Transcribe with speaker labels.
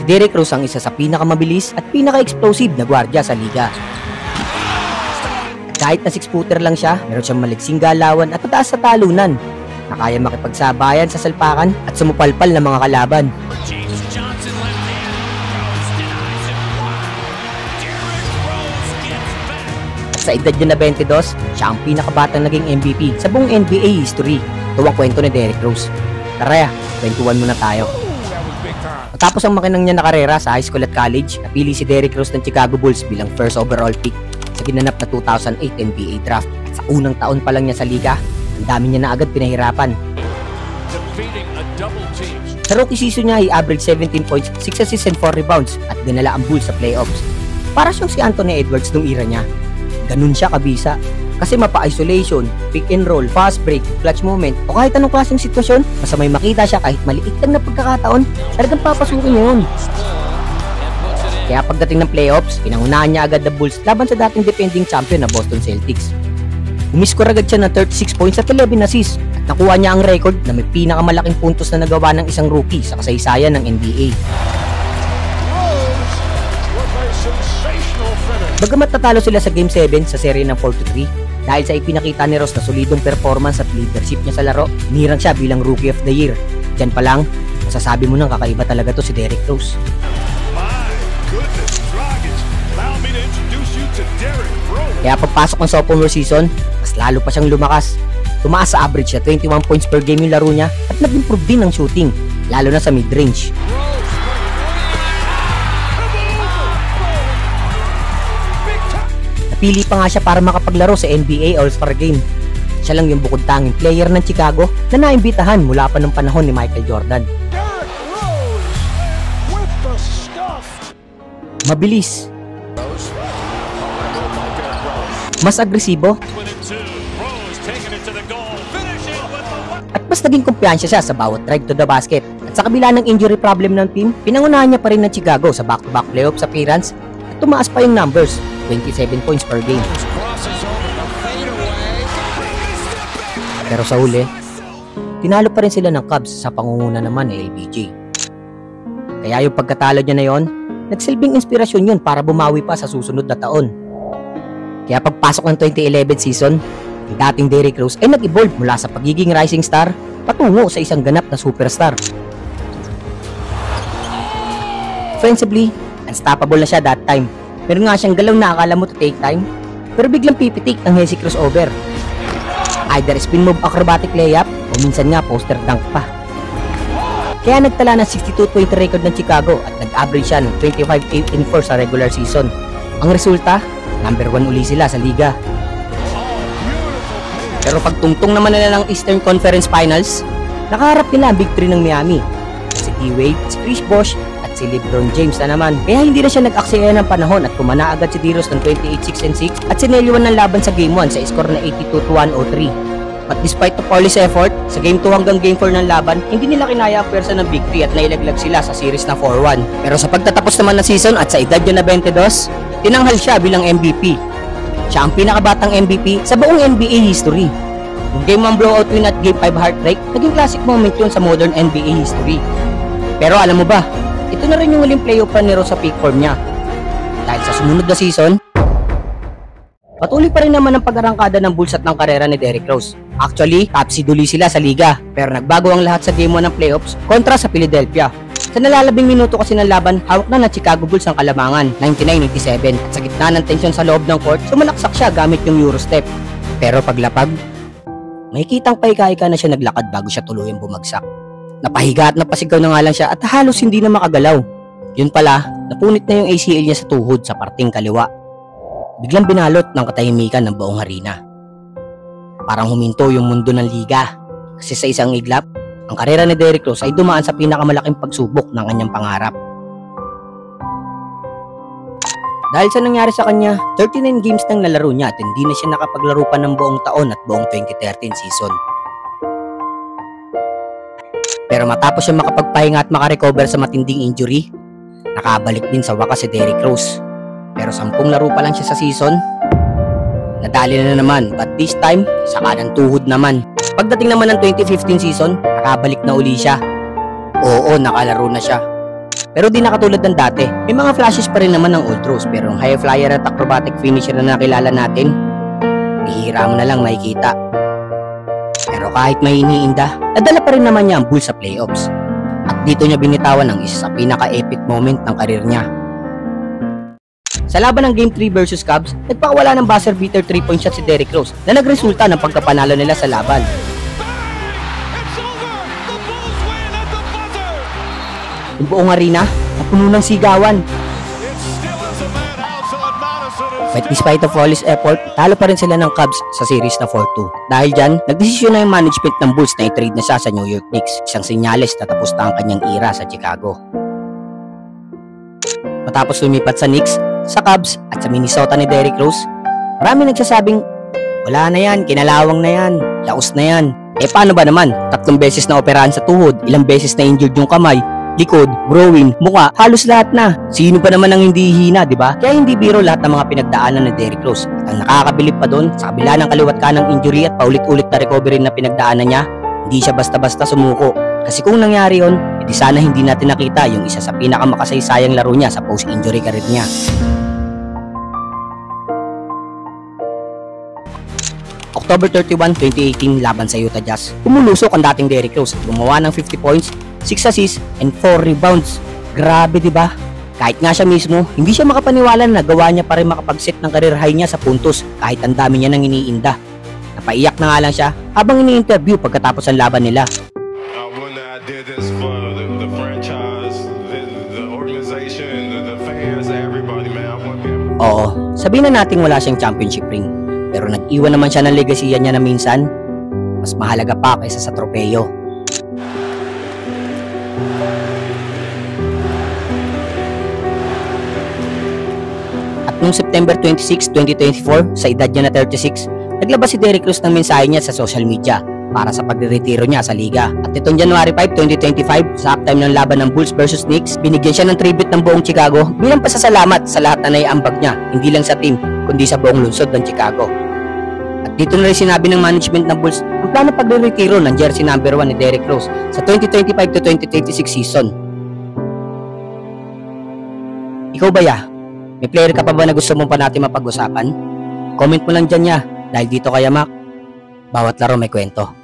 Speaker 1: Derrick Rose ang isa sa pinakamabilis at pinaka-explosive na gwardiya sa liga. Kahit na 6-footer lang siya, meron siyang maligsing galawan at mataas sa talunan na kaya makipagsabayan sa salpakan at sumupalpal ng mga kalaban. At sa edad niya na 22, siya ang pinakabatang naging MVP sa buong NBA history. Ito ang kwento ni Derrick Rose. Tara, kwentuhan muna tayo. Matapos ang makinang niya na karera sa high school at college, napili si Derrick Rose ng Chicago Bulls bilang first overall pick sa ginanap na 2008 NBA draft. At sa unang taon pa lang niya sa liga, ang dami niya na agad pinahirapan. Sa rookie season niya, i-average 17 points, 6 assists and 4 rebounds at dinala ang Bulls sa playoffs. Para siyang si Anthony Edwards nung era niya. Ganun siya kabisa. Kasi mapa-isolation, pick and roll, fast break, clutch moment, o kahit anong klaseng sitwasyon, basta may makita siya kahit maliit lang na pagkakataon, talagang papasukin niya yun. Kaya pagdating ng playoffs, pinangunahan niya agad the Bulls laban sa dating defending champion na Boston Celtics. Umiskor agad siya ng 36 points at 11 assists at nakuha niya ang record na may pinakamalaking puntos na nagawa ng isang rookie sa kasaysayan ng NBA. Bagamat natalo sila sa Game 7 sa serye ng 4-3, dahil sa ipinakita ni Rose na solidong performance at leadership niya sa laro, hinirang siya bilang Rookie of the Year. Diyan pa lang, masasabi mo nang kakaiba talaga to si Derrick Rose. Kaya pagpasok ng sophomore season, mas lalo pa siyang lumakas. Tumaas sa average na 21 points per game yung laro niya at nag-improve din ang shooting, lalo na sa mid-range. Napili pa nga siya para makapaglaro sa NBA All-Star Game. Siya lang yung bukod tanging player ng Chicago na naimbitahan mula pa ng panahon ni Michael Jordan. Mabilis, mas agresibo, at mas naging kumpiyansya siya sa bawat drive to the basket. At sa kabila ng injury problem ng team, pinangunahan niya pa rin ng Chicago sa back-to-back playoffs appearance at tumaas pa yung numbers, 27 points per game. Pero sa huli, tinalo pa rin sila ng Cubs sa pangunguna naman ni LBJ. Kaya yung pagkatalo niya na yon, nagsilbing inspirasyon yun para bumawi pa sa susunod na taon. Kaya pagpasok ng 2011 season, yung dating Derrick Rose ay nag-evolve mula sa pagiging rising star patungo sa isang ganap na superstar. Offensively, unstoppable na siya that time. Meron nga siyang galaw na akala mo to take time, pero biglang pipitik ang hesi crossover. Either spin move acrobatic layup o minsan nga poster dunk pa. Kaya nagtala ng 62-20 record ng Chicago at nag-average siya ng 25-8-4 sa regular season. Ang resulta, number 1 uli sila sa liga. Pero pagtungtong naman nila ng Eastern Conference Finals, nakaharap nila ang Big 3 ng Miami. Si D-Wade, si Chris Bosh, at si LeBron James na naman. Kaya hindi na siya nag-aksaya ng panahon at kumana agad si D-Rose ng 28-6-6 at sinelyuan ng laban sa Game 1 sa score na 82-103. But despite of all his effort, sa Game 2 hanggang Game 4 ng laban, hindi nila kinaya ang pwersa ng Big 3 at nailaglag sila sa series na 4-1. Pero sa pagtatapos naman ng season at sa edad niya na 22, tinanghal siya bilang MVP. Siya ang pinakabatang MVP sa buong NBA history. Yung Game 1 blowout win at Game 5 heartbreak, naging classic moment yun sa modern NBA history. Pero alam mo ba, ito na rin yung huling playoff run ni Rose sa peak form niya. Dahil sa sumunod na season, patuloy pa rin naman ang pag-arangkada ng Bulls at ng karera ni Derrick Rose. Actually, top seed uli sila sa liga, pero nagbago ang lahat sa Game 1 ng playoffs kontra sa Philadelphia. Sa nalalabing minuto kasi ng laban, hawak na ng Chicago Bulls ang kalamangan, 99-87. At sa gitna ng tensyon sa loob ng court, sumalaksak siya gamit yung Eurostep. Pero paglapag, may kitang paika-ika na siya naglakad bago siya tuluyang bumagsak. Napahiga at napasigaw na nga lang siya at halos hindi na makagalaw. Yun pala, napunit na yung ACL niya sa tuhod sa parting kaliwa. Biglang binalot ng katahimikan ng buong harina. Parang huminto yung mundo ng liga. Kasi sa isang iglap, ang karera ni Derrick Rose ay dumaan sa pinakamalaking pagsubok ng kanyang pangarap. Dahil sa nangyari sa kanya, 39 games nang nalaro niya at hindi na siya nakapaglaro pa ng buong taon at buong 2013 season. Pero matapos siya makapagpahinga at makarecover sa matinding injury, nakabalik din sa wakas si Derrick Rose. Pero 10 laro pa lang siya sa season, nadali na naman, but this time, sa kanang tuhod naman. Pagdating naman ng 2015 season, nakabalik na uli siya. Oo, nakalaro na siya. pero di na katulad ng dati. May mga flashes pa rin naman ng old throws, pero ang high flyer at acrobatic finisher na nakilala natin, bihira mo na lang makikita. Pero kahit may iniinda, nadala pa rin naman niya ang Bulls sa playoffs. At dito niya binitawan ang isa sa pinaka-epic moment ng karir niya. Sa laban ng Game 3 versus Cubs, nagpakawala ng buzzer beater 3-point shot si Derrick Rose na nagresulta ng pagkapanalo nila sa laban. Yung buong arena, napuno ng sigawan. But despite of all his effort, talo pa rin sila ng Cubs sa series na 4-2. Dahil dyan, nagdesisyon na yung management ng Bulls na i-trade na siya sa New York Knicks, isang senyales na tapos na ang kanyang era sa Chicago. Matapos lumipat sa Knicks, sa Cubs at sa Minnesota ni Derrick Rose, marami nagsasabing, wala na yan, kinalawang na yan, laos na yan. Paano ba naman? 3 beses na operahan sa tuhod, ilang beses na injured yung kamay, likod, groin, muka, halos lahat na. Sino pa naman ang hindi hihina, di ba? Kaya hindi biro lahat ng mga pinagdaanan ni Derrick Rose. At ang nakakabilib pa doon, sa kabila ng kaliwat kanang injury at paulit-ulit na recovery na pinagdaanan niya, hindi siya basta-basta sumuko. Kasi kung nangyari yon, edi sana hindi natin nakita yung isa sa pinakamakasaysayang laro niya sa post-injury career niya. October 31, 2018 laban sa Utah Jazz. Pumulusok ang dating Derrick Rose at gumawa ng 50 points, 6 assists, and 4 rebounds. Grabe, di ba? Kahit nga siya mismo, hindi siya makapaniwala na nagawa niya pa rin makapag-set ng career high niya sa puntos kahit ang dami niya nang iniinda. Napaiyak na nga lang siya habang ini-interview pagkatapos ang laban nila.
Speaker 2: I did this for the franchise, the organization, the fans, everybody, man.
Speaker 1: Oo, sabihin na natin wala siyang championship ring. Pero nag-iwan naman siya ng legasiya niya na minsan, mas mahalaga pa kaysa sa tropeyo. At noong September 26, 2024, sa edad niya na 36, naglabas si Derrick Rose ng mensahe niya sa social media para sa pagre-retiro niya sa liga. At itong January 5, 2025, sa halftime ng laban ng Bulls versus Knicks, binigyan siya ng tribute ng buong Chicago bilang pasasalamat sa lahat na naiambag niya, hindi lang sa team, kundi sa buong lungsod ng Chicago. At dito na rin sinabi ng management ng Bulls ang plano pagre-retiro ng jersey number 1 ni Derrick Rose sa 2025 to 2026 season. Ikaw ba ya? May player ka pa ba na gusto mong pa natin mapag-usapan? Comment mo lang dyan ya, dahil dito kay Yamak, bawat laro may kwento.